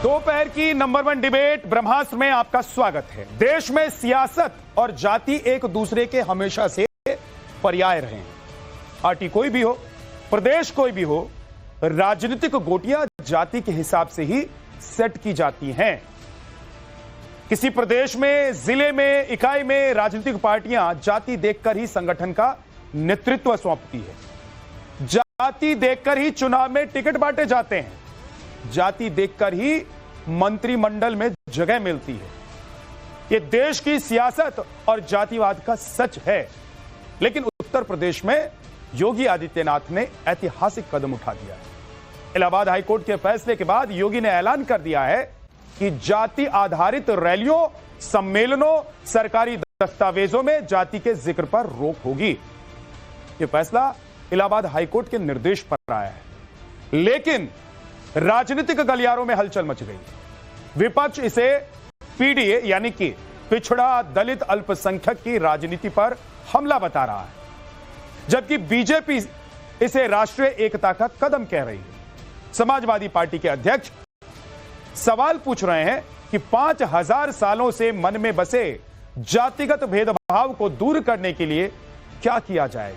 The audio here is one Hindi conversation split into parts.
दोपहर की नंबर 1 डिबेट ब्रह्मास्त्र में आपका स्वागत है। देश में सियासत और जाति एक दूसरे के हमेशा से पर्याय रहे हैं। पार्टी कोई भी हो, प्रदेश कोई भी हो, राजनीतिक गोटियां जाति के हिसाब से ही सेट की जाती हैं। किसी प्रदेश में, जिले में, इकाई में राजनीतिक पार्टियां जाति देखकर ही संगठन का नेतृत्व सौंपती है। जाति देखकर ही चुनाव में टिकट बांटे जाते हैं। जाति देखकर ही मंत्रिमंडल में जगह मिलती है। यह देश की सियासत और जातिवाद का सच है। लेकिन उत्तर प्रदेश में योगी आदित्यनाथ ने ऐतिहासिक कदम उठा दिया है। इलाहाबाद हाईकोर्ट के फैसले के बाद योगी ने ऐलान कर दिया है कि जाति आधारित रैलियों, सम्मेलनों, सरकारी दस्तावेजों में जाति के जिक्र पर रोक होगी। यह फैसला इलाहाबाद हाईकोर्ट के निर्देश पर आया है। लेकिन राजनीतिक गलियारों में हलचल मच गई। विपक्ष इसे पीडीए यानी कि पिछड़ा दलित अल्पसंख्यक की राजनीति पर हमला बता रहा है, जबकि बीजेपी इसे राष्ट्रीय एकता का कदम कह रही है। समाजवादी पार्टी के अध्यक्ष सवाल पूछ रहे हैं कि 5000 सालों से मन में बसे जातिगत भेदभाव को दूर करने के लिए क्या किया जाए।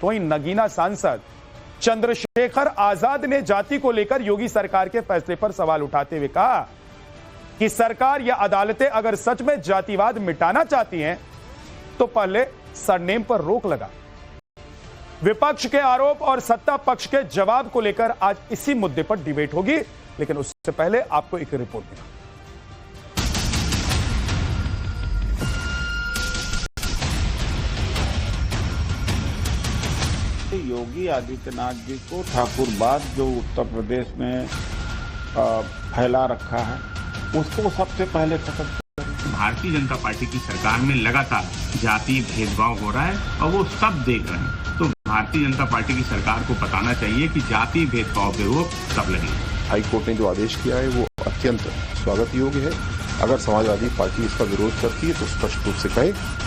तो वहीं नगीना सांसद चंद्रशेखर आजाद ने जाति को लेकर योगी सरकार के फैसले पर सवाल उठाते हुए कहा कि सरकार या अदालतें अगर सच में जातिवाद मिटाना चाहती हैं तो पहले सरनेम पर रोक लगा। विपक्ष के आरोप और सत्ता पक्ष के जवाब को लेकर आज इसी मुद्दे पर डिबेट होगी। लेकिन उससे पहले आपको एक रिपोर्ट दिखा। योगी आदित्यनाथ जी को ठाकुरवाद जो उत्तर प्रदेश में फैला रखा है उसको सबसे पहले खत्म करें। भारतीय जनता पार्टी की सरकार में लगातार जाति भेदभाव हो रहा है और वो सब देख रहे हैं। तो भारतीय जनता पार्टी की सरकार को बताना चाहिए कि जाति भेदभाव पे रोक कब लगेगी। हाईकोर्ट ने जो आदेश किया है वो अत्यंत स्वागत योग्य है। अगर समाजवादी पार्टी इसका विरोध करती है तो स्पष्ट रूप से कहे।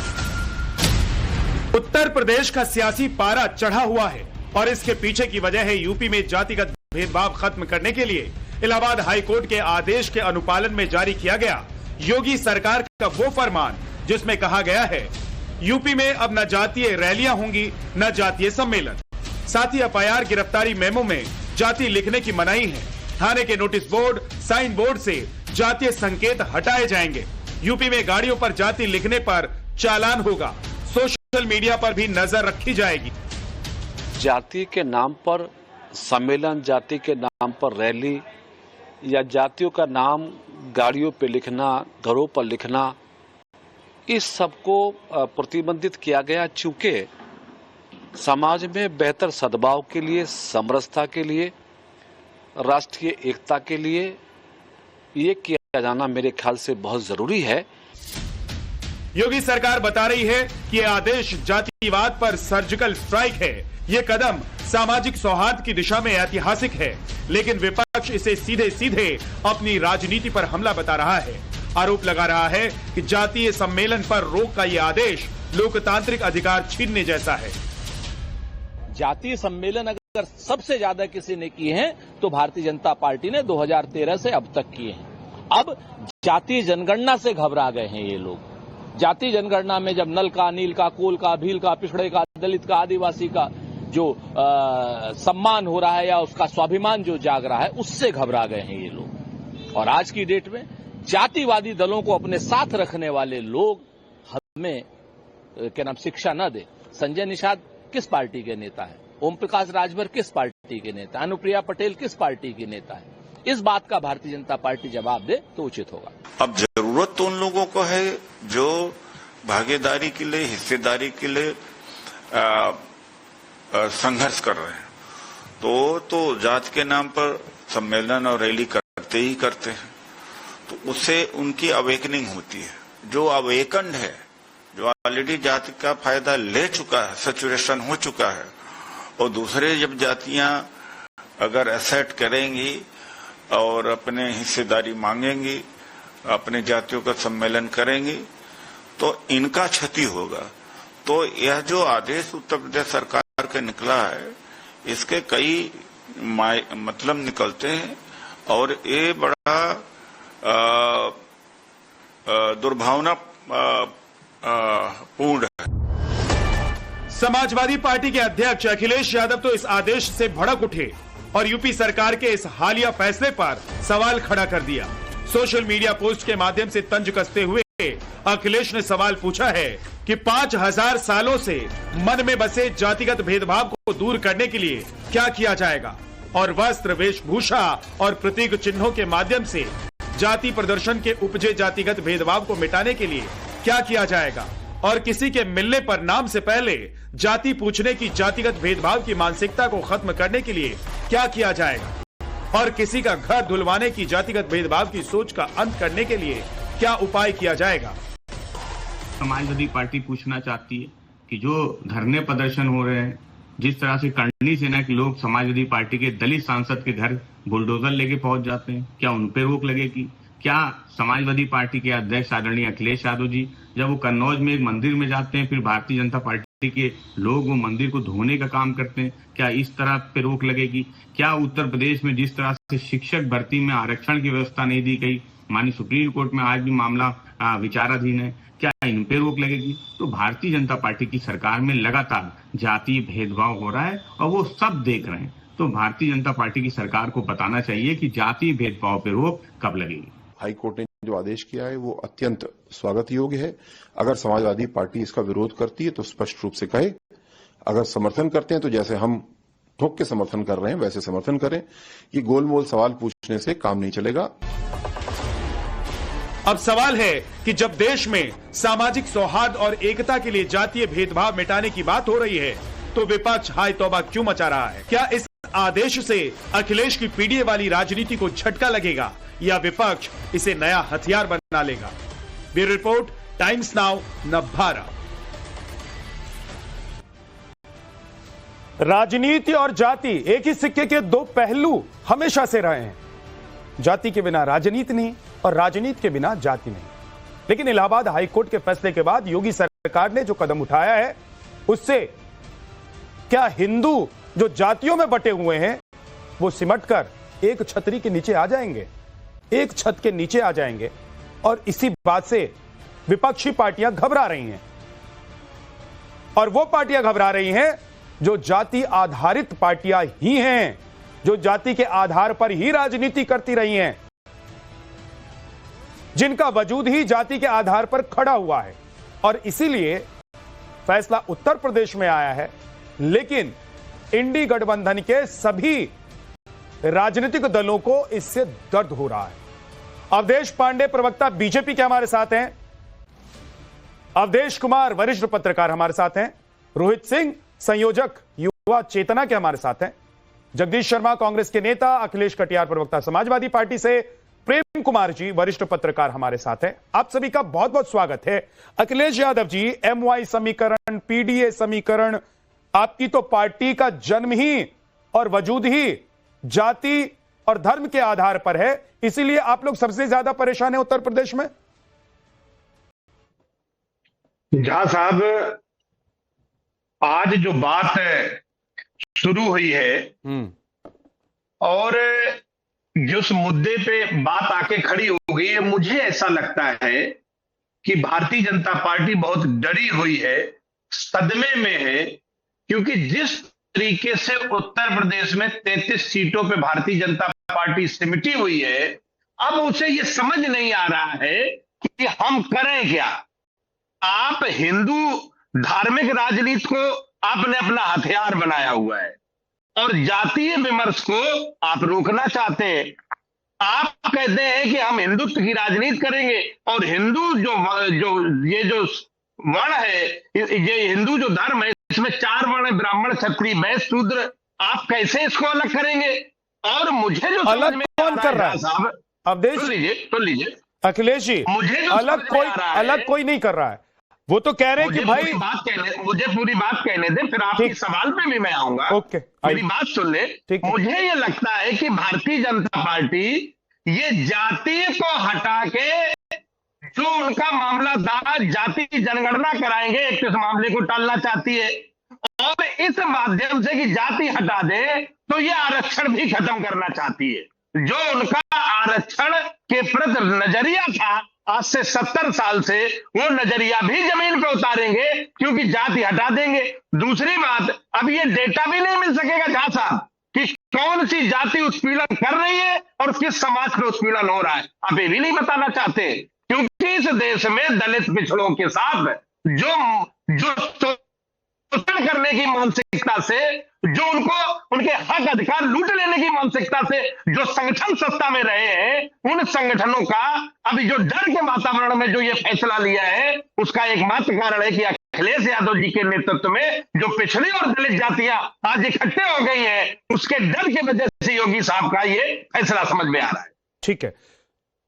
उत्तर प्रदेश का सियासी पारा चढ़ा हुआ है और इसके पीछे की वजह है यूपी में जातिगत भेदभाव खत्म करने के लिए इलाहाबाद हाईकोर्ट के आदेश के अनुपालन में जारी किया गया योगी सरकार का वो फरमान जिसमें कहा गया है यूपी में अब न जातीय रैलियां होंगी न जातीय सम्मेलन। साथ ही एफआईआर गिरफ्तारी मेमो में जाति लिखने की मनाही है। थाने के नोटिस बोर्ड, साइन बोर्ड से जातीय संकेत हटाए जाएंगे। यूपी में गाड़ियों पर जाति लिखने पर चालान होगा। सोशल मीडिया पर भी नजर रखी जाएगी। जाति के नाम पर सम्मेलन, जाति के नाम पर रैली या जातियों का नाम गाड़ियों पे लिखना, घरों पर लिखना, इस सब को प्रतिबंधित किया गया चूंकि समाज में बेहतर सद्भाव के लिए, समरसता के लिए, राष्ट्रीय एकता के लिए ये किया जाना मेरे ख्याल से बहुत जरूरी है। योगी सरकार बता रही है कि यह आदेश जातिवाद पर सर्जिकल स्ट्राइक है। यह कदम सामाजिक सौहार्द की दिशा में ऐतिहासिक है। लेकिन विपक्ष इसे सीधे सीधे अपनी राजनीति पर हमला बता रहा है। आरोप लगा रहा है कि जातीय सम्मेलन पर रोक का यह आदेश लोकतांत्रिक अधिकार छीनने जैसा है। जातीय सम्मेलन अगर सबसे ज्यादा किसी ने किए हैं तो भारतीय जनता पार्टी ने 2013 से अब तक किए हैं। अब जातीय जनगणना से घबरा गए हैं ये लोग। जातीय जनगणना में जब नल का, नील का, कोल का, भील का, पिछड़े का, दलित का, आदिवासी का जो सम्मान हो रहा है या उसका स्वाभिमान जो जाग रहा है, उससे घबरा गए हैं ये लोग। और आज की डेट में जातिवादी दलों को अपने साथ रखने वाले लोग हमें क्या नाम शिक्षा न दे। संजय निषाद किस पार्टी के नेता है? ओम प्रकाश राजभर किस पार्टी के नेता? अनुप्रिया पटेल किस पार्टी की नेता है? इस बात का भारतीय जनता पार्टी जवाब दे तो उचित होगा। अब जरूरत तो उन लोगों को है जो भागीदारी के लिए, हिस्सेदारी के लिए संघर्ष कर रहे हैं। तो जात के नाम पर सम्मेलन और रैली करते ही करते हैं। तो उससे उनकी अवेकनिंग होती है। जो अवेकन्ड है, जो ऑलरेडी जाति का फायदा ले चुका है, सैचुरेशन हो चुका है, और दूसरे जब जातियां अगर एसेट करेंगी और अपने हिस्सेदारी मांगेंगी, अपने जातियों का सम्मेलन करेंगी, तो इनका क्षति होगा। तो यह जो आदेश उत्तर प्रदेश सरकार का निकला है, इसके कई मतलब निकलते हैं और ये बड़ा दुर्भावना पूर्ण है। समाजवादी पार्टी के अध्यक्ष अखिलेश यादव तो इस आदेश से भड़क उठे और यूपी सरकार के इस हालिया फैसले पर सवाल खड़ा कर दिया। सोशल मीडिया पोस्ट के माध्यम से तंज कसते हुए अखिलेश ने सवाल पूछा है कि 5000 सालों से मन में बसे जातिगत भेदभाव को दूर करने के लिए क्या किया जाएगा और वस्त्र, वेशभूषा और प्रतीक चिन्हों के माध्यम से जाति प्रदर्शन के उपजे जातिगत भेदभाव को मिटाने के लिए क्या किया जाएगा और किसी के मिलने पर नाम से पहले जाति पूछने की जातिगत भेदभाव की मानसिकता को खत्म करने के लिए क्या किया जाएगा और किसी का घर धुलवाने की जातिगत भेदभाव की सोच का अंत करने के लिए क्या उपाय किया जाएगा। समाजवादी पार्टी पूछना चाहती है कि जो धरने प्रदर्शन हो रहे हैं, जिस तरह से करनी सेना के लोग समाजवादी पार्टी के दलित सांसद के घर बुलडोजर लेके पहुंच जाते हैं, क्या उन पर रोक लगेगी? क्या समाजवादी पार्टी के अध्यक्ष आदरणीय अखिलेश यादव जी जब वो कन्नौज में एक मंदिर में जाते हैं, फिर भारतीय जनता पार्टी के लोग वो मंदिर को धोने का काम करते हैं, क्या इस तरह पे रोक लगेगी? क्या उत्तर प्रदेश में जिस तरह से शिक्षक भर्ती में आरक्षण की व्यवस्था नहीं दी गई, माननीय सुप्रीम कोर्ट में आज भी मामला विचाराधीन है, क्या इन पे रोक लगेगी? तो भारतीय जनता पार्टी की सरकार में लगातार जातीय भेदभाव हो रहा है और वो सब देख रहे हैं। तो भारतीय जनता पार्टी की सरकार को बताना चाहिए कि जातीय भेदभाव पे रोक कब लगेगी। हाई कोर्ट ने जो आदेश किया है वो अत्यंत स्वागत योग्य है। अगर समाजवादी पार्टी इसका विरोध करती है तो स्पष्ट रूप से कहे, अगर समर्थन करते हैं तो जैसे हम ठोक के समर्थन कर रहे हैं वैसे समर्थन करें। ये गोलमोल सवाल पूछने से काम नहीं चलेगा। अब सवाल है कि जब देश में सामाजिक सौहार्द और एकता के लिए जातीय भेदभाव मिटाने की बात हो रही है तो विपक्ष हाय तौबा क्यों मचा रहा है? क्या इस आदेश से अखिलेश की पीडीए वाली राजनीति को झटका लगेगा या विपक्ष इसे नया हथियार बना लेगा? Bureau report, times now, Navbharat. राजनीति और जाति एक ही सिक्के के दो पहलू हमेशा से रहे हैं। जाति के बिना राजनीति नहीं और राजनीति के बिना जाति नहीं। लेकिन इलाहाबाद हाईकोर्ट के फैसले के बाद योगी सरकार ने जो कदम उठाया है उससे क्या हिंदू जो जातियों में बटे हुए हैं वो सिमटकर एक छतरी के नीचे आ जाएंगे, एक छत के नीचे आ जाएंगे? और इसी बात से विपक्षी पार्टियां घबरा रही हैं और वो पार्टियां घबरा रही हैं जो जाति आधारित पार्टियां ही हैं, जो जाति के आधार पर ही राजनीति करती रही हैं, जिनका वजूद ही जाति के आधार पर खड़ा हुआ है। और इसीलिए फैसला उत्तर प्रदेश में आया है, लेकिन इंडी गठबंधन के सभी राजनीतिक दलों को इससे दर्द हो रहा है। अवधेश पांडे प्रवक्ता बीजेपी के हमारे साथ हैं, अवधेश कुमार वरिष्ठ पत्रकार हमारे साथ हैं, रोहित सिंह संयोजक युवा चेतना के हमारे साथ हैं, जगदीश शर्मा कांग्रेस के नेता, अखिलेश कटियार प्रवक्ता समाजवादी पार्टी से, प्रेम कुमार जी वरिष्ठ पत्रकार हमारे साथ हैं। आप सभी का बहुत बहुत स्वागत है। अखिलेश यादव जी, MY समीकरण, PDA समीकरण, आपकी तो पार्टी का जन्म ही और वजूद ही जाति और धर्म के आधार पर है, इसीलिए आप लोग सबसे ज्यादा परेशान है उत्तर प्रदेश में। झा साहब, आज जो बात शुरू हुई है और जिस मुद्दे पे बात आके खड़ी हो गई है, मुझे ऐसा लगता है कि भारतीय जनता पार्टी बहुत डरी हुई है, सदमे में है, क्योंकि जिस तरीके से उत्तर प्रदेश में 33 सीटों पे भारतीय जनता पार्टी सिमटी हुई है, अब उसे ये समझ नहीं आ रहा है कि हम करें क्या। आप हिंदू धार्मिक राजनीति को आपने अपना हथियार बनाया हुआ है और जातीय विमर्श को आप रोकना चाहते हैं। आप कहते हैं कि हम हिंदुत्व की राजनीति करेंगे और हिंदू जो वर्ण है, ये हिंदू जो धर्म है, इसमें 4 वर्ण, ब्राह्मण, क्षत्रिय, वैश्य, शूद्र, आप कैसे इसको अलग करेंगे? और मुझे जो अलग कौन कर रहा है साहब? अवधेश सुन लीजिए अखिलेश जी, मुझे अलग कोई नहीं कर रहा है। वो तो कह रहे हैं कि भाई मुझे पूरी बात कहने दे, फिर आपके सवाल पे भी मैं आऊंगा। ओके, मेरी बात सुन ले। मुझे ये लगता है कि भारतीय जनता पार्टी ये जाति को हटा के जो उनका मामला था, जाति की जनगणना कराएंगे, इस मामले को टालना चाहती है और इस माध्यम से कि जाति हटा दे तो ये आरक्षण भी खत्म करना चाहती है। जो उनका आरक्षण के प्रति नजरिया था आज से 70 साल से, वो नजरिया भी जमीन पे उतारेंगे, क्योंकि जाति हटा देंगे। दूसरी बात, अब ये डेटा भी नहीं मिल सकेगा झा साहब कि कौन सी जाति उत्पीड़न कर रही है और किस समाज पर उत्पीड़न हो रहा है, आप ये भी नहीं बताना चाहते, क्योंकि इस देश में दलित पिछड़ों के साथ जो शोषण करने की मानसिकता से, जो उनको उनके हक अधिकार लूट लेने की मानसिकता से जो संगठन सत्ता में रहे हैं, उन संगठनों का अभी जो डर के वातावरण में जो ये फैसला लिया है, उसका एकमात्र कारण है कि अखिलेश यादव जी के नेतृत्व में जो पिछड़ी और दलित जातियां आज इकट्ठे हो गई हैं, उसके डर की वजह से योगी साहब का ये फैसला समझ में आ रहा है। ठीक है,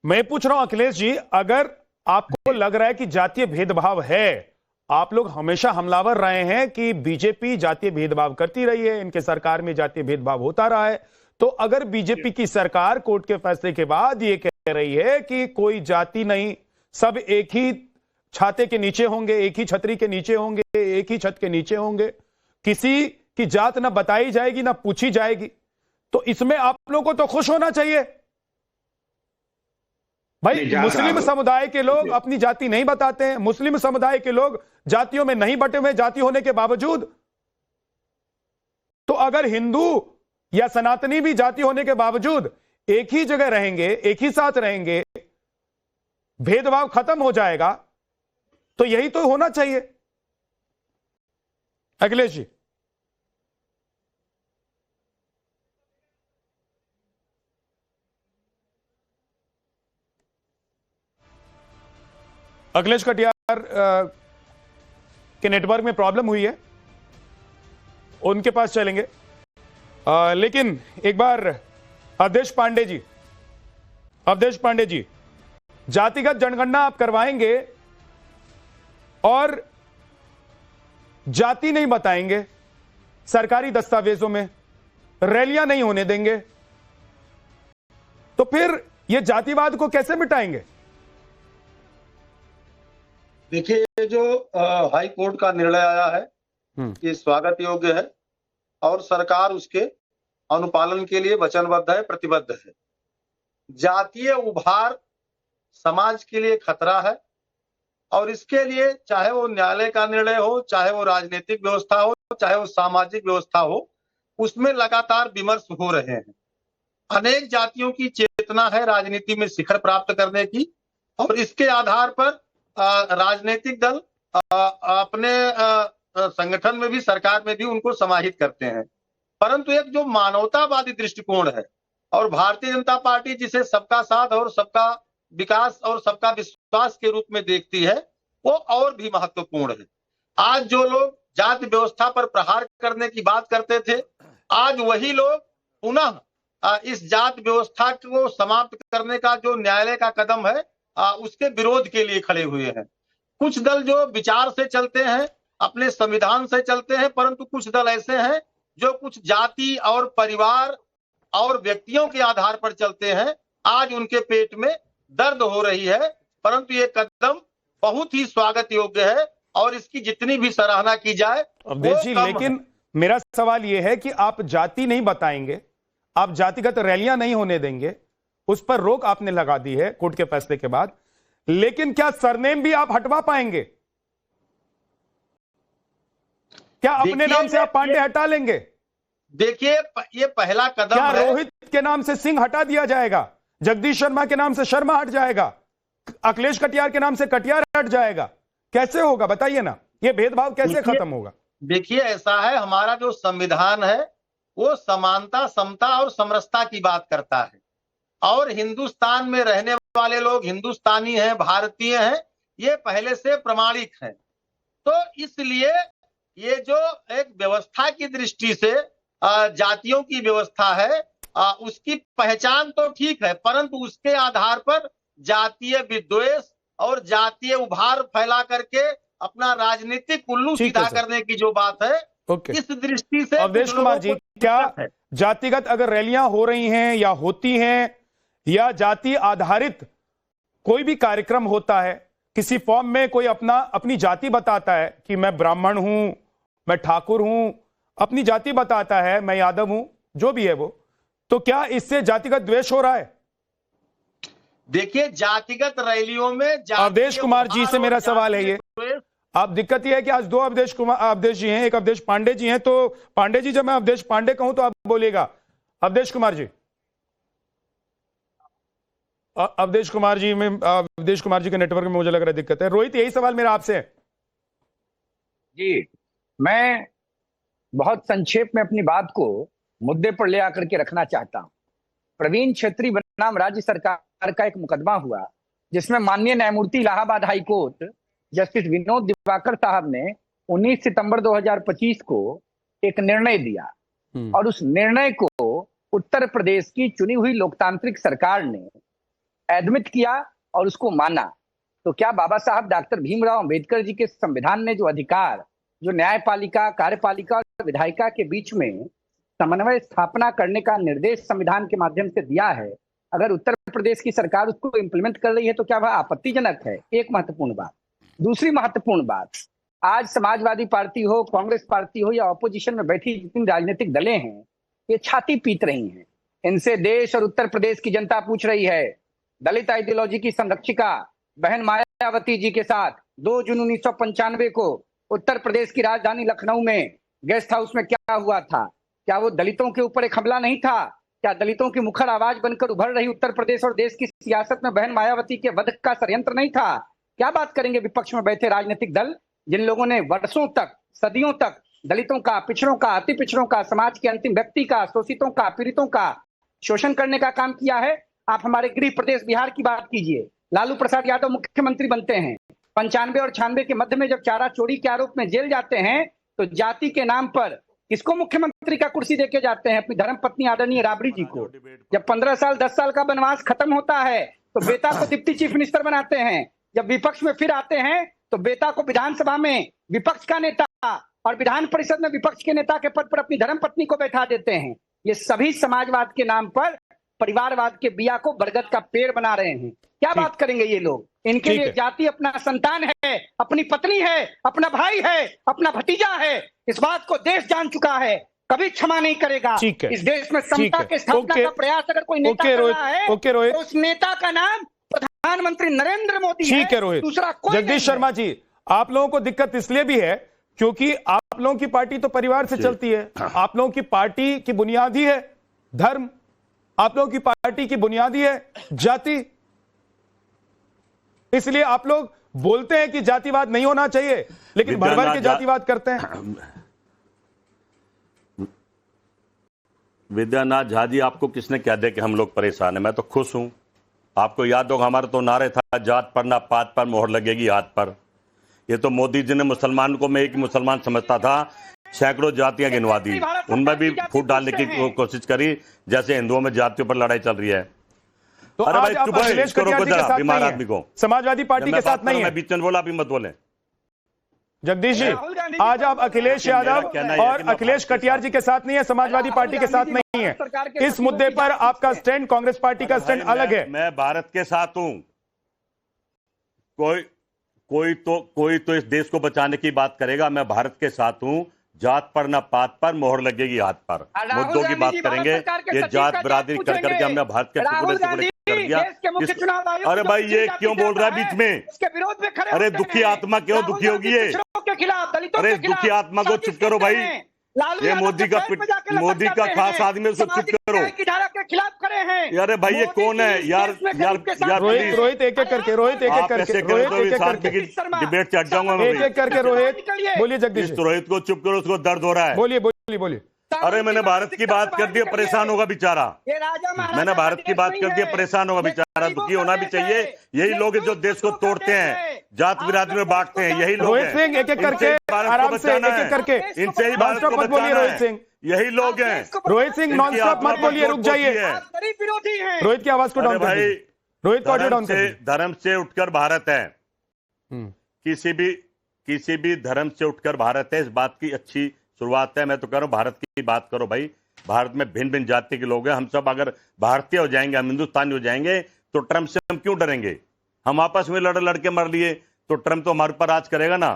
मैं पूछ रहा हूं अखिलेश जी, अगर आपको लग रहा है कि जातीय भेदभाव है, आप लोग हमेशा हमलावर रहे हैं कि बीजेपी जातीय भेदभाव करती रही है, इनके सरकार में जातीय भेदभाव होता रहा है, तो अगर बीजेपी की सरकार कोर्ट के फैसले के बाद ये कह रही है कि कोई जाति नहीं, सब एक ही छाते के नीचे होंगे, एक ही छतरी के नीचे होंगे, एक ही छत के नीचे होंगे, किसी की जात ना बताई जाएगी ना पूछी जाएगी, तो इसमें आप लोगों को तो खुश होना चाहिए भाई। मुस्लिम समुदाय के लोग अपनी जाति नहीं बताते हैं, मुस्लिम समुदाय के लोग जातियों में नहीं बटे हुए जाति होने के बावजूद, तो अगर हिंदू या सनातनी भी जाति होने के बावजूद एक ही जगह रहेंगे, एक ही साथ रहेंगे, भेदभाव खत्म हो जाएगा, तो यही तो होना चाहिए। अखिलेश जी, अखिलेश कटियार के नेटवर्क में प्रॉब्लम हुई है, उनके पास चलेंगे। लेकिन एक बार अवधेश पांडे जी, जातिगत जनगणना आप करवाएंगे और जाति नहीं बताएंगे, सरकारी दस्तावेजों में रैलियां नहीं होने देंगे, तो फिर यह जातिवाद को कैसे मिटाएंगे? देखिए, जो हाई कोर्ट का निर्णय आया है ये स्वागत योग्य है और सरकार उसके अनुपालन के लिए वचनबद्ध है, प्रतिबद्ध है। जातीय उभार समाज के लिए खतरा है और इसके लिए चाहे वो न्यायालय का निर्णय हो, चाहे वो राजनीतिक व्यवस्था हो, चाहे वो सामाजिक व्यवस्था हो, उसमें लगातार विमर्श हो रहे हैं। अनेक जातियों की चेतना है राजनीति में शिखर प्राप्त करने की और इसके आधार पर राजनीतिक दल अपने संगठन में भी, सरकार में भी उनको समाहित करते हैं। परंतु एक जो मानवतावादी दृष्टिकोण है और भारतीय जनता पार्टी जिसे सबका साथ और सबका विकास और सबका विश्वास के रूप में देखती है, वो और भी महत्वपूर्ण है। आज जो लोग जाति व्यवस्था पर प्रहार करने की बात करते थे, आज वही लोग पुनः इस जाति व्यवस्था को समाप्त करने का जो न्यायालय का कदम है उसके विरोध के लिए खड़े हुए हैं। कुछ दल जो विचार से चलते हैं, अपने संविधान से चलते हैं, परंतु कुछ दल ऐसे हैं जो कुछ जाति और परिवार और व्यक्तियों के आधार पर चलते हैं। आज उनके पेट में दर्द हो रही है, परंतु ये कदम बहुत ही स्वागत योग्य है और इसकी जितनी भी सराहना की जाए। अवधेश जी, लेकिन मेरा सवाल यह है कि आप जाति नहीं बताएंगे, आप जातिगत रैलियां नहीं होने देंगे, उस पर रोक आपने लगा दी है कोर्ट के फैसले के बाद, लेकिन क्या सरनेम भी आप हटवा पाएंगे? क्या अपने नाम से आप पांडे हटा लेंगे? देखिए, ये पहला कदम क्या है। रोहित के नाम से सिंह हटा दिया जाएगा, जगदीश शर्मा के नाम से शर्मा हट जाएगा, अखिलेश कटियार के नाम से कटियार हट जाएगा? कैसे होगा बताइए ना, ये भेदभाव कैसे खत्म होगा? देखिए, ऐसा है, हमारा जो संविधान है वो समानता, समता और समरसता की बात करता है और हिंदुस्तान में रहने वाले लोग हिंदुस्तानी हैं, भारतीय हैं, ये पहले से प्रमाणिक हैं। तो इसलिए ये जो एक व्यवस्था की दृष्टि से जातियों की व्यवस्था है, उसकी पहचान तो ठीक है, परंतु उसके आधार पर जातीय विद्वेष और जातीय उभार फैला करके अपना राजनीतिक उल्लू सीधा करने की जो बात है, इस दृष्टि से अवधेश कुमार जी, क्या जातिगत अगर रैलियां हो रही हैं या होती हैं या जाति आधारित कोई भी कार्यक्रम होता है, किसी फॉर्म में कोई अपनी जाति बताता है कि मैं ब्राह्मण हूं, मैं ठाकुर हूं, अपनी जाति बताता है, मैं यादव हूं, जो भी है वो, तो क्या इससे जातिगत द्वेष हो रहा है? देखिए, जातिगत रैलियों में अवधेश कुमार जी से मेरा सवाल है ये। अब दिक्कत यह है कि आज दो अवधेश जी हैं, एक अवधेश पांडे जी हैं। तो पांडे जी, जब मैं अवधेश पांडे कहूं तो आप बोलिएगा। अवधेश कुमार जी, अवधेश कुमार जी के नेटवर्क में मुझे लग रहा है दिक्कत है। रोहित, यही सवाल मेरा आपसे है। जी, मैं बहुत संक्षेप में अपनी बात को मुद्दे पर ले आकर के रखना चाहता हूं। प्रवीण क्षेत्री बनाम राज्य सरकार का एक मुकदमा हुआ, जिसमें माननीय न्यायमूर्ति Allahabad high court justice Vinod Diwakar साहब ने 19 सितंबर 2025 को एक निर्णय दिया, और उस निर्णय को उत्तर प्रदेश की चुनी हुई लोकतांत्रिक सरकार ने एडमिट किया और उसको माना। तो क्या बाबा साहब डॉक्टर भीमराव अंबेडकर जी के संविधान ने जो अधिकार, जो न्यायपालिका, कार्यपालिका और विधायिका के बीच में समन्वय स्थापना करने का निर्देश संविधान के माध्यम से दिया है, अगर उत्तर प्रदेश की सरकार उसको इम्प्लीमेंट कर रही है तो क्या वह आपत्तिजनक है? एक महत्वपूर्ण बात। दूसरी महत्वपूर्ण बात, आज समाजवादी पार्टी हो, कांग्रेस पार्टी हो या ऑपोजिशन में बैठी जितनी राजनीतिक दलें हैं, ये छाती पीट रही हैं। इनसे देश और उत्तर प्रदेश की जनता पूछ रही है। दलित आइडियोलॉजी की संरक्षिका बहन मायावती जी के साथ 2 जून 1995 को उत्तर प्रदेश की राजधानी लखनऊ में गेस्ट हाउस में क्या हुआ था? क्या वो दलितों के ऊपर एक हमला नहीं था? क्या दलितों की मुखर आवाज बनकर उभर रही उत्तर प्रदेश और देश की सियासत में बहन मायावती के वध का षड्यंत्र नहीं था? क्या बात करेंगे विपक्ष में बैठे राजनीतिक दल, जिन लोगों ने वर्षों तक, सदियों तक दलितों का, पिछड़ों का, अति पिछड़ों का, समाज के अंतिम व्यक्ति का, शोषितों का, पीड़ितों का शोषण करने का काम किया है? आप हमारे गृह प्रदेश बिहार की बात कीजिए। लालू प्रसाद यादव मुख्यमंत्री बनते हैं, 95 और 96 के मध्य में जब चारा चोरी के आरोप में जेल जाते हैं, तो जाति के नाम पर किसको मुख्यमंत्री का कुर्सी देके जाते हैं? अपनी धर्मपत्नी आदरणीय राबड़ी जी को। जब 15 साल 10 साल का वनवास खत्म होता है तो बेटा को डिप्टी चीफ मिनिस्टर बनाते हैं। जब विपक्ष में फिर आते हैं तो बेटा को विधानसभा में विपक्ष का नेता और विधान परिषद में विपक्ष के नेता के पद पर अपनी धर्मपत्नी को बैठा देते हैं। ये सभी समाजवाद के नाम पर परिवारवाद के बिया को बरगद का पेड़ बना रहे हैं। क्या बात करेंगे ये लोग? इनके लिए जाति अपना संतान है, अपनी पत्नी है, अपना भाई है, अपना भतीजा है। इस बात को देश जान चुका है, कभी क्षमा नहीं करेगा। इस देश में समता के स्थापना का प्रयास अगर कोई नेता कर रहा है तो उस नेता का नाम प्रधानमंत्री नरेंद्र मोदी है। ठीक है रोहित। दूसरा कोई जगदीश शर्मा जी, आप लोगों को दिक्कत इसलिए भी है क्योंकि आप लोगों की पार्टी तो परिवार से चलती है। आप लोगों की पार्टी की बुनियादी है धर्म, आप लोगों की पार्टी की बुनियादी है जाति। इसलिए आप लोग बोलते हैं कि जातिवाद नहीं होना चाहिए, लेकिन भर के जातिवाद करते हैं। विद्यानाथ झा जी, आपको किसने कह दिया कि हम लोग परेशान हैं? मैं तो खुश हूं। आपको याद होगा हमारा तो नारे था, जात पर ना पात पर मोहर लगेगी हाथ पर। ये तो मोदी जी ने मुसलमान को मैं एक मुसलमान समझता था, सैकड़ों जातियां गिनवा दी, उनमें भी फूट डालने की कोशिश करी, जैसे हिंदुओं में जातियों पर लड़ाई चल रही है। तो अरे आज भाई चुप है, इसको रोको जरा, बीमार आदमी को। समाजवादी पार्टी के साथ नहीं है। मैं बीच में बोला, अभी मत बोले। जगदीश जी, आज आप अखिलेश यादव और अखिलेश कटियार जी के साथ नहीं है, समाजवादी पार्टी के साथ नहीं है। इस मुद्दे पर आपका स्टैंड, कांग्रेस पार्टी का स्टैंड अलग है। मैं भारत के साथ हूं। कोई तो इस देश को बचाने की बात करेगा, मैं भारत के साथ हूं। जात पर ना पात पर मोहर लगेगी हाथ पर। मुद्दों की बात करेंगे, ये जात बिरादरी कर करके हमने भारत के टुकड़े टुकड़े कर दिया। अरे भाई ये क्यों बोल रहा है बीच में? अरे दुखी आत्मा क्यों दुखी होगी ये? अरे दुखी आत्मा को चुप करो भाई। ये मोदी का खास आदमी, उसको चुप करो। यार भाई ये कौन है यार? रोहित एक एक करके, डिबेट चढ़ जाऊंगा मैं। एक एक करके रोहित बोलिए। जगदीश, रोहित को चुप करो, उसको दर्द हो रहा है। बोलिए। अरे मैंने भारत की बात कर दी, परेशान होगा बेचारा। मैंने भारत की बात कर दी, परेशान होगा बेचारा। दुखी होना भी चाहिए। यही लोग जो देश को तोड़ते हैं, जात बिरादरी में बांटते हैं, यही लोग रोहित सिंह एक एक करके, आराम से एक एक करके, इनसे ही भारत को बचाना है। रोहित सिंह, यही लोग हैं। रोहित सिंह नॉन स्टॉप मत बोलिए, रुक जाइए। रोहित की आवाज को डाउन कर दीजिए। रोहित को डाउन कर दीजिए। धर्म से उठकर भारत है, किसी भी धर्म से उठकर भारत है, इस बात की अच्छी शुरुआत है। मैं तो कह रहा हूं भारत की बात करो भाई। भारत में भिन्न भिन्न जाति के लोग हैं। हम सब अगर भारतीय हो जाएंगे, हम हिंदुस्तानी हो जाएंगे, तो ट्रंप से हम क्यों डरेंगे? हम आपस में लड़के मर लिए तो ट्रंप तो हमारे पर राज करेगा ना।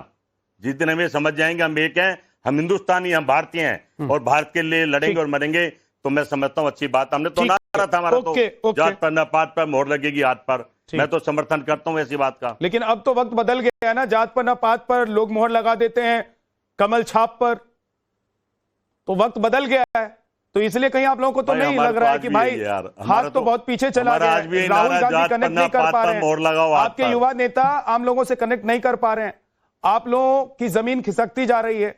जिस दिन हमें समझ जाएंगे हम एक हैं, हम हिंदुस्तानी, हम भारतीय हैं और भारत के लिए लड़ेंगे और मरेंगे, तो मैं समझता हूं अच्छी बात। हमने तो नारा था हमारा, तो जात पर न पात पर मोहर लगेगी हाथ पर, मैं तो समर्थन करता हूं ऐसी बात का। लेकिन अब तो वक्त बदल गया है ना, जात पर न पात पर लोग मोहर लगा देते हैं, कमल छाप पर, तो वक्त बदल गया है। तो इसलिए कहीं आप लोगों को तो नहीं लग रहा है कि भाई हाथ तो बहुत पीछे चला गया है, राहुल गांधी कनेक्ट नहीं कर पा रहे हैं, आपके युवा नेता आम लोगों से कनेक्ट नहीं कर पा रहे हैं, आप लोगों की जमीन खिसकती जा रही है।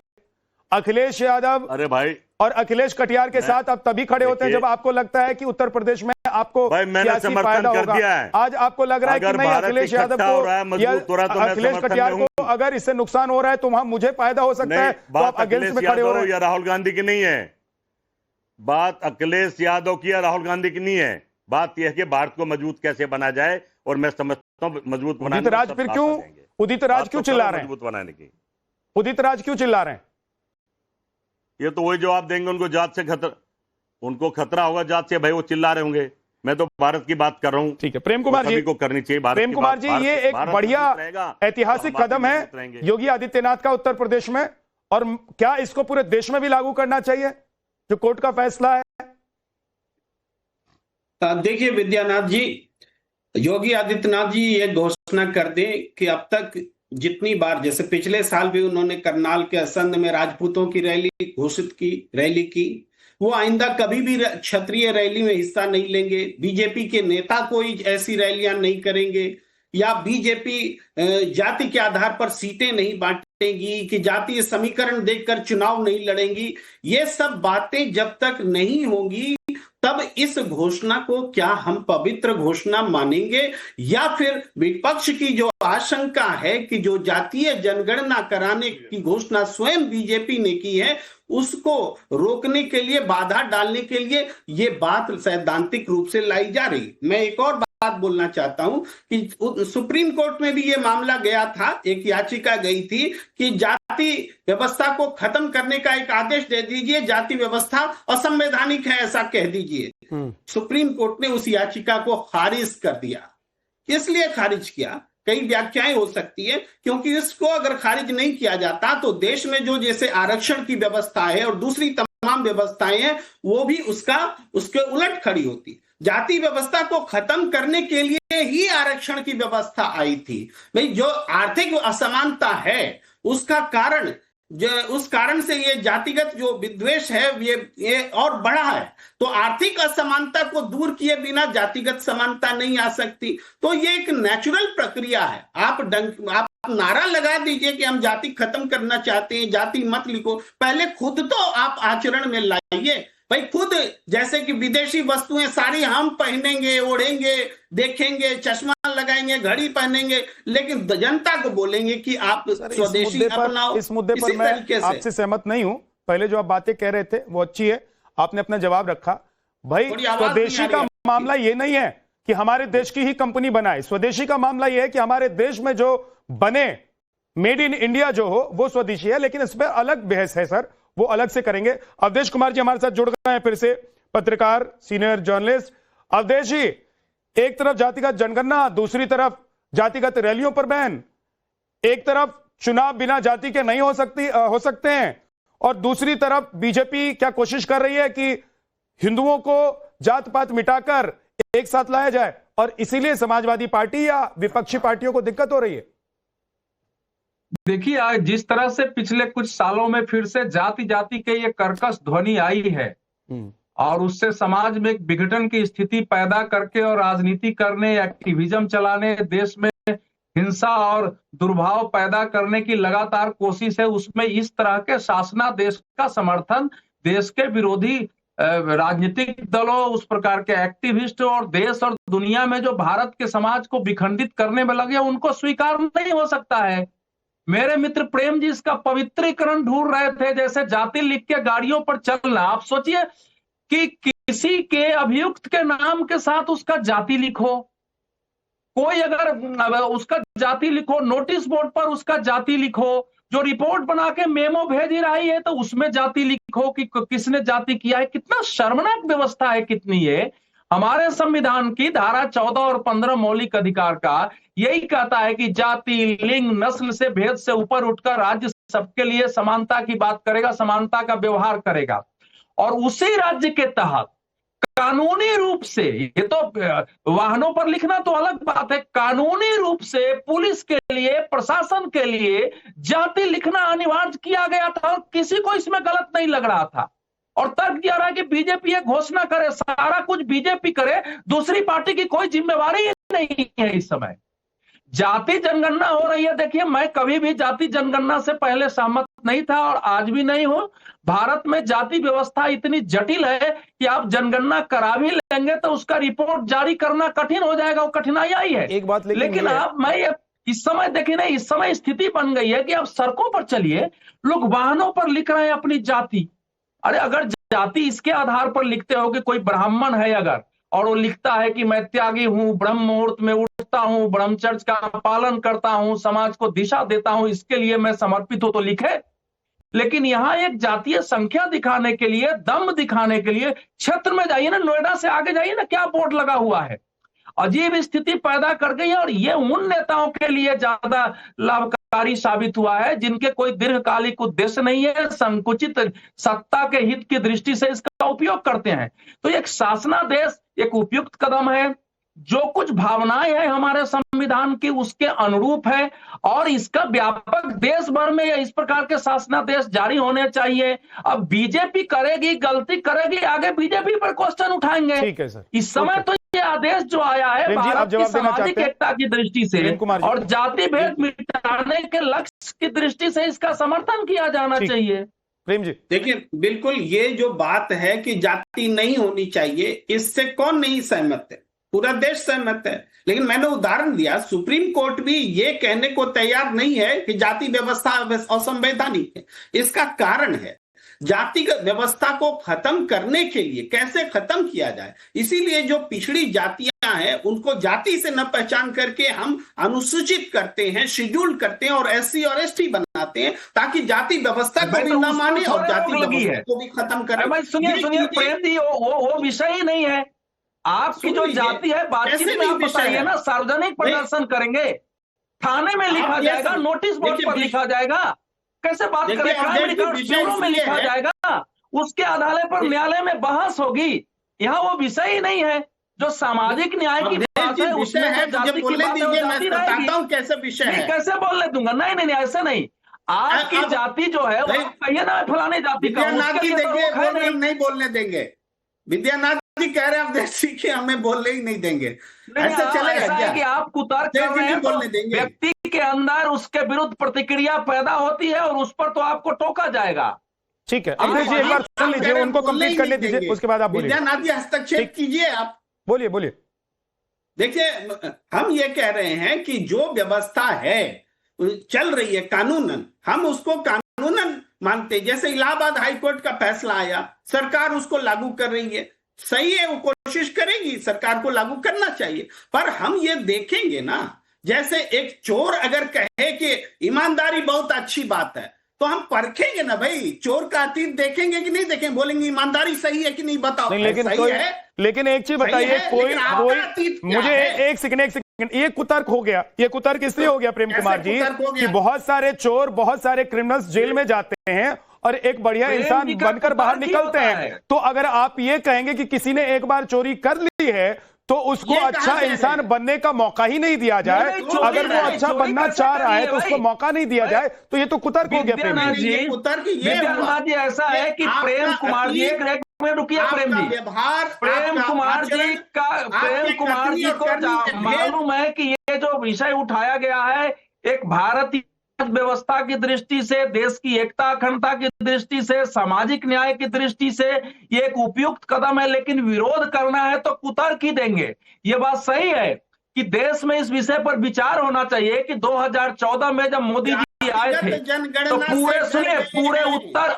अखिलेश यादव अरे भाई और अखिलेश कटियार के साथ आप तभी खड़े होते हैं जब आपको लगता है कि उत्तर प्रदेश में आपको सियासी फायदा होगा। आज आपको लग रहा है कि नहीं, अखिलेश यादव को या अखिलेश कटियार को अगर इससे नुकसान हो रहा है तो वहां मुझे फायदा हो सकता है, तो आप अगेंस्ट में खड़े हो रहे हैं। या राहुल गांधी की नहीं है बात, अखिलेश यादव की या राहुल गांधी की नहीं है बात, यह है कि भारत को मजबूत कैसे बना जाए, और मैं समझता हूं मजबूत बनाने उदित राज फिर क्यों, उदित राज क्यों चिल्ला रहे हैं, मजबूत बनाने की उदित राज क्यों चिल्ला रहे हैं? ये तो वही जवाब देंगे, उनको जात से खतरा, उनको खतरा होगा जात से, भाई वो चिल्ला रहे होंगे। मैं तो भारत की बात कर रहा हूं। ठीक है प्रेम कुमार जी, को करनी चाहिए भारत प्रेम कुमार जी, ये एक बढ़िया ऐतिहासिक कदम है योगी आदित्यनाथ का उत्तर प्रदेश में, और क्या इसको पूरे देश में भी लागू करना चाहिए जो कोर्ट का फैसला है? देखिए विद्यानाथ जी, योगी आदित्यनाथ जी ये घोषणा कर दें कि अब तक जितनी बार, जैसे पिछले साल भी उन्होंने करनाल के असंध में राजपूतों की रैली घोषित की, रैली की, वो आइंदा कभी भी क्षत्रिय रैली में हिस्सा नहीं लेंगे, बीजेपी के नेता कोई ऐसी रैलियां नहीं करेंगे, या बीजेपी जाति के आधार पर सीटें नहीं बांटेगी, कि जातीय समीकरण देखकर चुनाव नहीं लड़ेंगी। ये सब बातें जब तक नहीं होंगी तब इस घोषणा को क्या हम पवित्र घोषणा मानेंगे, या फिर विपक्ष की जो आशंका है कि जो जातीय जनगणना कराने की घोषणा स्वयं बीजेपी ने की है उसको रोकने के लिए, बाधा डालने के लिए ये बात सैद्धांतिक रूप से लाई जा रही। मैं एक और बात बोलना चाहता हूं कि सुप्रीम कोर्ट में भी ये मामला गया था, एक याचिका गई थी कि जाति व्यवस्था को खत्म करने का एक आदेश दे दीजिए, जाति व्यवस्था असंवैधानिक है ऐसा कह दीजिए। सुप्रीम कोर्ट ने उस याचिका को खारिज कर दिया। इसलिए खारिज किया, कई व्याख्याएं हो सकती है, क्योंकि इसको अगर खारिज नहीं किया जाता तो देश में जो जैसे आरक्षण की व्यवस्था है और दूसरी तमाम व्यवस्थाएं हैं वो भी उसके उलट खड़ी होती। जाति व्यवस्था को खत्म करने के लिए ही आरक्षण की व्यवस्था आई थी। भाई जो आर्थिक असमानता है उसका कारण, उस कारण से ये जातिगत जो विद्वेष है ये और बढ़ा है। तो आर्थिक असमानता को दूर किए बिना जातिगत समानता नहीं आ सकती। तो ये एक नेचुरल प्रक्रिया है। आप नारा लगा दीजिए कि हम जाति खत्म करना चाहते हैं, जाति मत लिखो, पहले खुद तो आप आचरण में लाइए। भाई खुद जैसे कि विदेशी वस्तुएं सारी हम पहनेंगे, ओढ़ेंगे, देखेंगे, चश्मा लगाएंगे, घड़ी पहनेंगे, लेकिन जनता को बोलेंगे कि आप स्वदेशी अपनाओ। इस मुद्दे पर मैं आपसे सहमत नहीं हूं। पहले जो आप बातें कह रहे थे वो अच्छी है, आपने अपना जवाब रखा। भाई स्वदेशी का मामला ये नहीं है कि हमारे देश की ही कंपनी बनाए, स्वदेशी का मामला ये है कि हमारे देश में जो बने, मेड इन इंडिया जो हो वो स्वदेशी है। लेकिन इस पर अलग बहस है सर, वो अलग से करेंगे। अवधेश कुमार जी हमारे साथ जुड़ गए हैं फिर से, पत्रकार, सीनियर जर्नलिस्ट। अवधेश जी, एक तरफ जातिगत जनगणना, दूसरी तरफ जातिगत रैलियों पर बैन, एक तरफ चुनाव बिना जाति के नहीं हो सकते हैं, और दूसरी तरफ बीजेपी क्या कोशिश कर रही है कि हिंदुओं को जात पात मिटाकर एक साथ लाया जाए, और इसीलिए समाजवादी पार्टी या विपक्षी पार्टियों को दिक्कत हो रही है। देखिए आज जिस तरह से पिछले कुछ सालों में फिर से जाति जाति के ये कर्कश ध्वनि आई है और उससे समाज में एक विघटन की स्थिति पैदा करके और राजनीति करने, एक्टिविज्म चलाने, देश में हिंसा और दुर्भाव पैदा करने की लगातार कोशिश है, उसमें इस तरह के शासनादेश का समर्थन देश के विरोधी राजनीतिक दलों, उस प्रकार के एक्टिविस्ट और देश और दुनिया में जो भारत के समाज को विखंडित करने में लगे उनको स्वीकार नहीं हो सकता है। मेरे मित्र प्रेम जी इसका पवित्रीकरण ढूंढ रहे थे, जैसे जाति लिख के गाड़ियों पर चलना। आप सोचिए कि किसी के अभियुक्त के नाम के साथ उसका जाति लिखो, कोई अगर उसका जाति लिखो, नोटिस बोर्ड पर उसका जाति लिखो, जो रिपोर्ट बना के मेमो भेज रही है तो उसमें जाति लिखो कि किसने जाति किया है। कितना शर्मनाक व्यवस्था है, कितनी है। हमारे संविधान की धारा 14 और 15 मौलिक अधिकार का यही कहता है कि जाति, लिंग, नस्ल से भेद से ऊपर उठकर राज्य सबके लिए समानता की बात करेगा, समानता का व्यवहार करेगा। और उसी राज्य के तहत कानूनी रूप से, ये तो वाहनों पर लिखना तो अलग बात है, कानूनी रूप से पुलिस के लिए, प्रशासन के लिए जाति लिखना अनिवार्य किया गया था और किसी को इसमें गलत नहीं लग रहा था। और तर्क दिया रहा है कि बीजेपी ये घोषणा करे, सारा कुछ बीजेपी करे, दूसरी पार्टी की कोई जिम्मेवारी नहीं है। इस समय जाति जनगणना हो रही है। देखिए, मैं कभी भी जाति जनगणना से पहले सहमत नहीं था और आज भी नहीं हूं। भारत में जाति व्यवस्था इतनी जटिल है कि आप जनगणना करा भी लेंगे तो उसका रिपोर्ट जारी करना कठिन हो जाएगा, वो कठिनाई आई है। एक बात लेकिन आप, मैं इस समय देखिए ना, इस समय स्थिति बन गई है कि आप सड़कों पर चलिए, लोग वाहनों पर लिख रहे हैं अपनी जाति। अरे अगर जाति इसके आधार पर लिखते हो कि कोई ब्राह्मण है अगर, और वो लिखता है कि मैं त्यागी हूं, ब्रह्म मुहूर्त में उठता हूं, ब्रह्मचर्य का पालन करता हूं, समाज को दिशा देता हूं, इसके लिए मैं समर्पित हूं, तो लिखे। लेकिन यहां एक जातीय संख्या दिखाने के लिए, दम दिखाने के लिए, क्षेत्र में जाइए ना, नोएडा से आगे जाइए ना, क्या बोर्ड लगा हुआ है। अजीब स्थिति पैदा कर गई है और ये उन नेताओं के लिए ज्यादा लाभकारी साबित हुआ है जिनके कोई दीर्घकालिक उद्देश्य नहीं है, संकुचित सत्ता के हित की दृष्टि से इसका उपयोग करते हैं। तो एक शासनादेश एक उपयुक्त कदम है, जो कुछ भावनाएं हैं हमारे संविधान की उसके अनुरूप है और इसका व्यापक देश भर में इस प्रकार के शासनादेश जारी होने चाहिए। अब बीजेपी करेगी, गलती करेगी, आगे बीजेपी पर क्वेश्चन उठाएंगे। ठीक है सर। इस समय तो ये आदेश जो आया है भारत की सामाजिक एकता की दृष्टि से और जाति भेद मिटाने के लक्ष्य की दृष्टि से इसका समर्थन किया जाना चाहिए। प्रेम जी, देखिए, बिल्कुल ये जो बात है कि जाति नहीं होनी चाहिए, इससे कौन नहीं सहमत है, पूरा देश सहमत है। लेकिन मैंने उदाहरण दिया, सुप्रीम कोर्ट भी ये कहने को तैयार नहीं है कि जाति व्यवस्था असंवैधानिक है। इसका कारण है जातिगत व्यवस्था को खत्म करने के लिए कैसे खत्म किया जाए। इसीलिए जो पिछड़ी जातियां हैं उनको जाति से न पहचान करके हम अनुसूचित करते हैं, शेड्यूल करते हैं और एससी और एसटी बनाते हैं, ताकि जाति व्यवस्था को भी न माने और जाति व्यवस्था को भी खत्म करें। सुनिए प्रेम जी, वो विषय ही नहीं है। आपकी जो जाति है, बातचीत में आप बताइए ना, सार्वजनिक प्रदर्शन करेंगे, थाने में लिखा जाएगा, नोटिस बोर्ड पर लिखा जाएगा, कैसे बात करें, क्राइम रिकॉर्ड ब्यूरो में लिखा जाएगा, उसके आधार पर न्यायालय में बहस होगी। यहाँ वो विषय ही नहीं है। जो सामाजिक न्याय की बात है उसमें तो जाति की बात होती रहेगी। कैसे विषय है, कैसे बोलने दूंगा? नहीं, ऐसे नहीं। आपकी जाति जो है वो कहिए ना फलाने जाति का, नहीं बोलने देंगे। विद्यानाथ जी कह रहे हैं आप देसी के हमें बोलने ही नहीं देंगे, ऐसे चलेगा क्या? कि आप कुतर्क कर रहे हैं तो व्यक्ति के अंदर उसके विरुद्ध प्रतिक्रिया पैदा होती है और उस पर तो आपको टोका जाएगा। ठीक है, अमरीश जी एक बार सुन लीजिए, उनको कंप्लीट करने दीजिए, उसके बाद आप बोलिए। विद्यानाथ जी हस्तक्षेप कीजिए, आप बोलिए। देखिए, हम ये कह रहे हैं कि जो व्यवस्था है चल रही है कानूनन, हम उसको कानूनन मानते। जैसे इलाहाबाद हाईकोर्ट का फैसला आया, सरकार उसको लागू कर रही है, सही है, वो कोशिश करेगी, सरकार को लागू करना चाहिए। पर हम ये देखेंगे ना, जैसे एक चोर अगर कहे कि ईमानदारी बहुत अच्छी बात है, तो हम परखेंगे ना भाई, चोर का अतीत देखेंगे कि नहीं देखेंगे, बोलेंगे ईमानदारी सही है कि नहीं, बताओ। लेकिन एक चीज बताइए, कोई मुझे एक सेकंड, ये कुतर्क हो गया। ये कुतर्क इसलिए हो गया प्रेम कुमार जी कि बहुत सारे चोर, बहुत सारे क्रिमिनल्स जेल में जाते हैं और एक बढ़िया इंसान बनकर बाहर निकलते हैं। तो अगर आप ये कहेंगे कि किसी ने एक बार चोरी कर ली है तो उसको अच्छा इंसान बनने का मौका ही नहीं दिया जाए, अगर वो अच्छा बनना चाह रहा है तो उसको मौका नहीं दिया जाए, तो ये तो कुतर्क हो गया। प्रेम जी, ऐसा है कि प्रेम कुमार जी, रुकिए प्रेम जी, प्रेम कुमार जी को मालूम है कि ये जो विषय उठाया गया है एक भारतीय व्यवस्था की दृष्टि से, देश की एकता अखंडता की दृष्टि से, सामाजिक न्याय की दृष्टि से ये एक उपयुक्त कदम है। लेकिन विरोध करना है तो कुतर्क ही देंगे। ये बात सही है कि देश में इस विषय पर विचार होना चाहिए कि 2014 में जब मोदी जी आए थे तो पूरे उत्तर,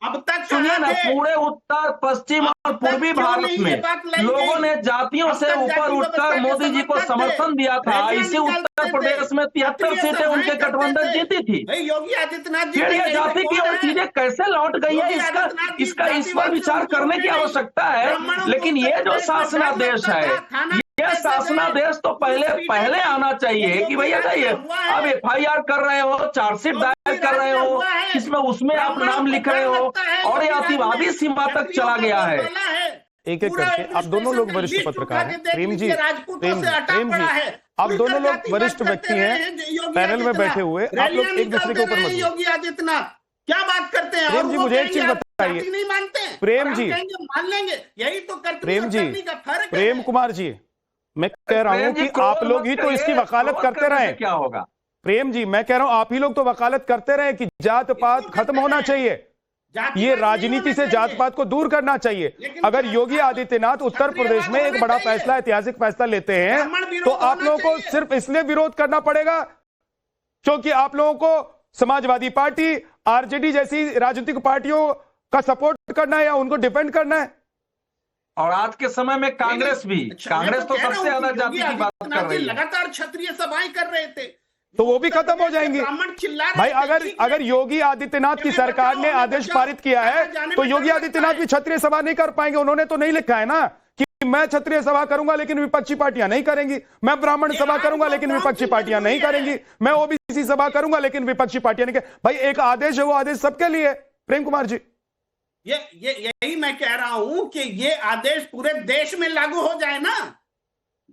अब तक सुनिए ना, पूरे उत्तर पश्चिम और पूर्वी भारत में लोगों ने जातियों से ऊपर उठकर मोदी जी को समर्थन दिया था। इसी उत्तर प्रदेश में 73 सीटें उनके गठबंधन जीती थी। योगी आदित्यनाथ जी, फिर ये जाति की और चीजें कैसे लौट गई है, इस पर विचार करने की आवश्यकता है। लेकिन ये जो शासनादेश है, यह शासनादेश तो पहले आना चाहिए कि भैया जाइए, अब FIR कर रहे हो, चार्जशीट दायर कर रहे हो, इसमें उसमें आप नाम लिख रहे हो और ये अतिवादी सीमा तक चला गया है। एक एक करके आप दोनों लोग वरिष्ठ पत्रकार हैं, प्रेम जी, प्रेम जी, आप दोनों लोग वरिष्ठ व्यक्ति हैं, पैनल में बैठे हुए, आप लोग एक दूसरे के ऊपर मत योगी आदित्यनाथ क्या बात करते हैं? प्रेम जी, मुझे एक चीज बताइए, नहीं मानते हैं, प्रेम जी, मान लेंगे, यही तो प्रेम जी, प्रेम कुमार जी, मैं कह रहा हूं कि आप लोग ही तो इसकी वकालत करते रहे। क्या होगा? प्रेम जी, मैं कह रहा हूं आप ही लोग तो वकालत करते रहे कि जात पात खत्म होना चाहिए, ये राजनीति से जात पात को दूर करना चाहिए। अगर योगी आदित्यनाथ उत्तर प्रदेश में एक बड़ा फैसला, ऐतिहासिक फैसला लेते हैं, तो आप लोगों को सिर्फ इसलिए विरोध करना पड़ेगा क्योंकि आप लोगों को समाजवादी पार्टी, आरजेडी जैसी राजनीतिक पार्टियों का सपोर्ट करना है या उनको डिफेंड करना है। और आज के समय में कांग्रेस भी, कांग्रेस तो सबसे ज्यादा जाति की बात कर रही है, लगातार क्षत्रिय सभाएं कर रहे थे, तो वो भी खत्म हो जाएंगी। भाई अगर योगी आदित्यनाथ की सरकार ने आदेश पारित किया है तो योगी आदित्यनाथ भी क्षत्रिय सभा नहीं कर पाएंगे। उन्होंने तो नहीं लिखा है ना कि मैं क्षत्रिय सभा करूंगा लेकिन विपक्षी पार्टियां नहीं करेंगी, मैं ब्राह्मण सभा करूंगा लेकिन विपक्षी पार्टियां नहीं करेंगी, मैं ओबीसी सभा करूंगा लेकिन विपक्षी पार्टियां नहीं करेंगी। भाई एक आदेश है, वो आदेश सबके लिए। प्रेम कुमार जी, यही मैं कह रहा हूं कि ये आदेश पूरे देश में लागू हो जाए ना,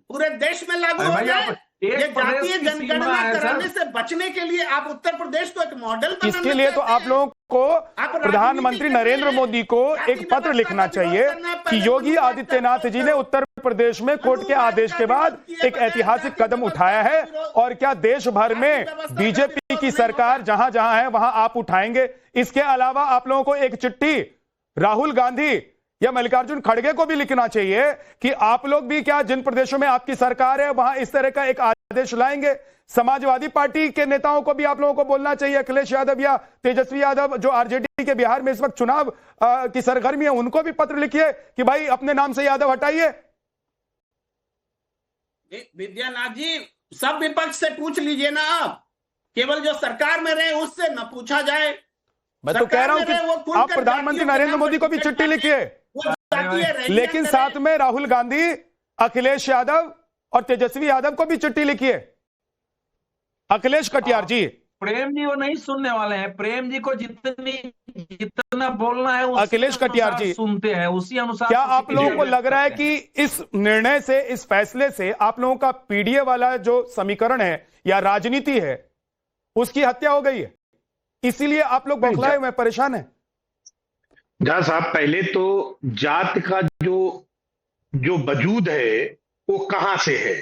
पूरे देश में लागू हो जाए। ये जातीय जनगणना कराने से बचने के लिए आप उत्तर प्रदेश को एक मॉडल इसके लिए तो आप लोगों को प्रधानमंत्री नरेंद्र मोदी को एक पत्र लिखना चाहिए कि योगी आदित्यनाथ जी ने उत्तर प्रदेश में कोर्ट के आदेश के बाद एक ऐतिहासिक कदम उठाया है और क्या देश भर में बीजेपी की सरकार जहां जहां है वहां आप उठाएंगे। इसके अलावा आप लोगों को एक चिट्ठी राहुल गांधी या मल्लिकार्जुन खड़गे को भी लिखना चाहिए कि आप लोग भी क्या जिन प्रदेशों में आपकी सरकार है वहां इस तरह का एक आदेश लाएंगे। समाजवादी पार्टी के नेताओं को भी आप लोगों को बोलना चाहिए, अखिलेश यादव या तेजस्वी यादव जो आरजेडी के बिहार में इस वक्त चुनाव की सरगर्मी है, उनको भी पत्र लिखिए कि भाई अपने नाम से यादव हटाइए। विद्यानाथ जी, सब विपक्ष से पूछ लीजिए ना, आप केवल जो सरकार में रहे उससे न पूछा जाए। मैं तो कह रहा हूं कि आप प्रधानमंत्री नरेंद्र मोदी को भी चिट्ठी लिखिए, लेकिन साथ में राहुल गांधी, अखिलेश यादव और तेजस्वी यादव को भी चिट्ठी लिखिए। अखिलेश कटियार जी, प्रेम जी वो नहीं सुनने वाले हैं, प्रेम जी को जितना बोलना है अखिलेश कटियार जी सुनते हैं, उसी अनुसार। क्या आप लोगों को लग रहा है कि इस निर्णय से, इस फैसले से आप लोगों का पीडीए वाला जो समीकरण है या राजनीति है उसकी हत्या हो गई है, इसीलिए आप लोग बौखलाए हुए परेशान हैं? जहां साहब, पहले तो जात का जो वजूद है वो कहां से है?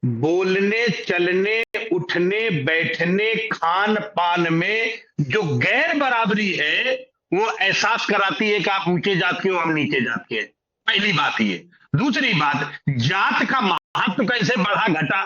बोलने, चलने, उठने, बैठने, खान पान में जो गैर बराबरी है वो एहसास कराती है कि आप ऊंचे जात के हो, हम नीचे जात के। पहली बात ये। दूसरी बात, जात का महत्व कैसे बढ़ा घटा?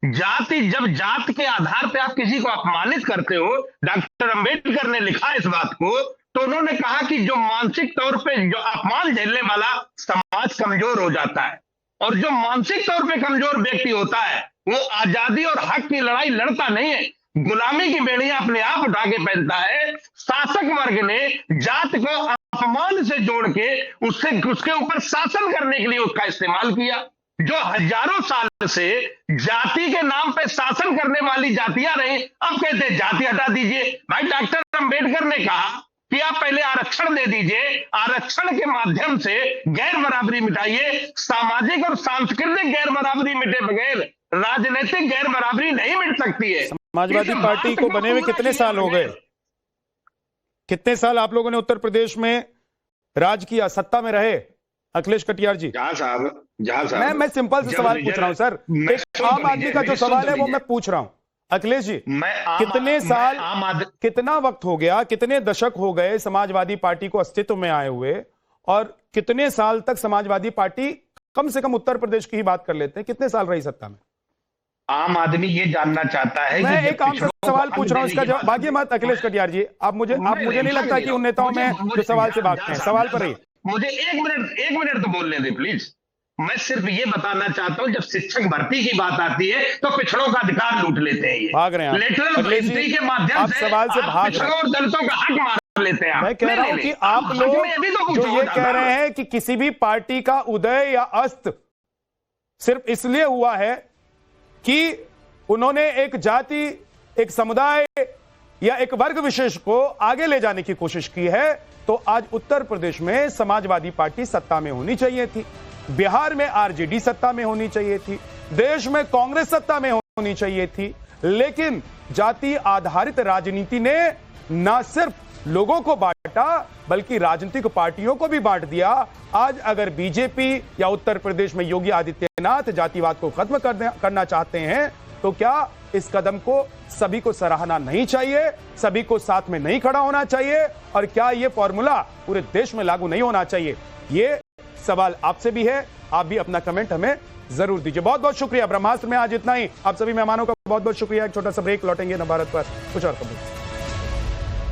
जाति, जब जात के आधार पे आप किसी को अपमानित करते हो, डॉक्टर अंबेडकर ने लिखा इस बात को, तो उन्होंने कहा कि जो मानसिक तौर पे जो अपमान झेलने वाला समाज कमजोर हो जाता है, और जो मानसिक तौर पे कमजोर व्यक्ति होता है वो आजादी और हक की लड़ाई लड़ता नहीं है, गुलामी की बेड़ियां अपने आप उठा के पहनता है। शासक वर्ग ने जात को अपमान से जोड़ के उसके ऊपर शासन करने के लिए उसका इस्तेमाल किया। जो हजारों साल से जाति के नाम पे शासन करने वाली जातियां रही, अब कहते जाति हटा दीजिए। भाई डॉक्टर अंबेडकर ने कहा कि आप पहले आरक्षण दे दीजिए, आरक्षण के माध्यम से गैर बराबरी मिटाइए। सामाजिक और सांस्कृतिक गैर बराबरी मिटे बगैर राजनीतिक गैर बराबरी नहीं मिट सकती है। समाजवादी पार्टी को बने हुए कितने साल हो गए? कितने साल आप लोगों ने उत्तर प्रदेश में राज किया, सत्ता में रहे? अखिलेश कटियार जी, जहां साहब मैं सिंपल से सवाल पूछ रहा हूं सर, एक आम आदमी का जो सवाल है वो मैं पूछ रहा हूं। अखिलेश जी, कितने साल, कितना वक्त हो गया, कितने दशक हो गए समाजवादी पार्टी को अस्तित्व में आए हुए, और कितने साल तक समाजवादी पार्टी, कम से कम उत्तर प्रदेश की ही बात कर लेते हैं, कितने साल रही सत्ता में? आम आदमी ये जानना चाहता है। मैं एक आम सवाल पूछ रहा हूं, इसका जवाब भाग्य मत। अखिलेश कटियार जी, आप मुझे नहीं लगता कि उन नेताओं में जो सवाल से भागते हैं। सवाल पर रहिए। मुझे एक मिनट तो बोलने दे प्लीज। मैं सिर्फ ये बताना चाहता हूं, जब शिक्षक भर्ती की बात आती है तो पिछड़ों का अधिकार लूट लेते हैं, ये भाग रहे हैं लेटरल एंट्री के माध्यम से सवाल से भाग पिछड़ों और दलितों का हक मार लेते हैं। मैं कह रहा हूं कि आप लोग जो ये कह रहे हैं कि किसी भी पार्टी का उदय या अस्त सिर्फ इसलिए हुआ है कि उन्होंने एक जाति, एक समुदाय या एक वर्ग विशेष को आगे ले जाने की कोशिश की है। तो आज उत्तर प्रदेश में समाजवादी पार्टी सत्ता में होनी चाहिए थी, बिहार में आरजेडी सत्ता में होनी चाहिए थी, देश में कांग्रेस सत्ता में होनी चाहिए थी, लेकिन जाति आधारित राजनीति ने न सिर्फ लोगों को बांटा बल्कि राजनीतिक पार्टियों को भी बांट दिया। आज अगर बीजेपी या उत्तर प्रदेश में योगी आदित्यनाथ जातिवाद को खत्म करना चाहते हैं तो क्या इस कदम को सभी को सराहना नहीं चाहिए, सभी को साथ में नहीं खड़ा होना चाहिए, और क्या यह फॉर्मूला पूरे देश में लागू नहीं होना चाहिए? ये सवाल आपसे भी है, आप भी अपना कमेंट हमें जरूर दीजिए। बहुत बहुत शुक्रिया। ब्रह्मास्त्र में आज इतना ही। आप सभी मेहमानों का बहुत बहुत शुक्रिया। एक छोटा सा ब्रेक, लौटेंगे नवभारत पर कुछ और खबरों।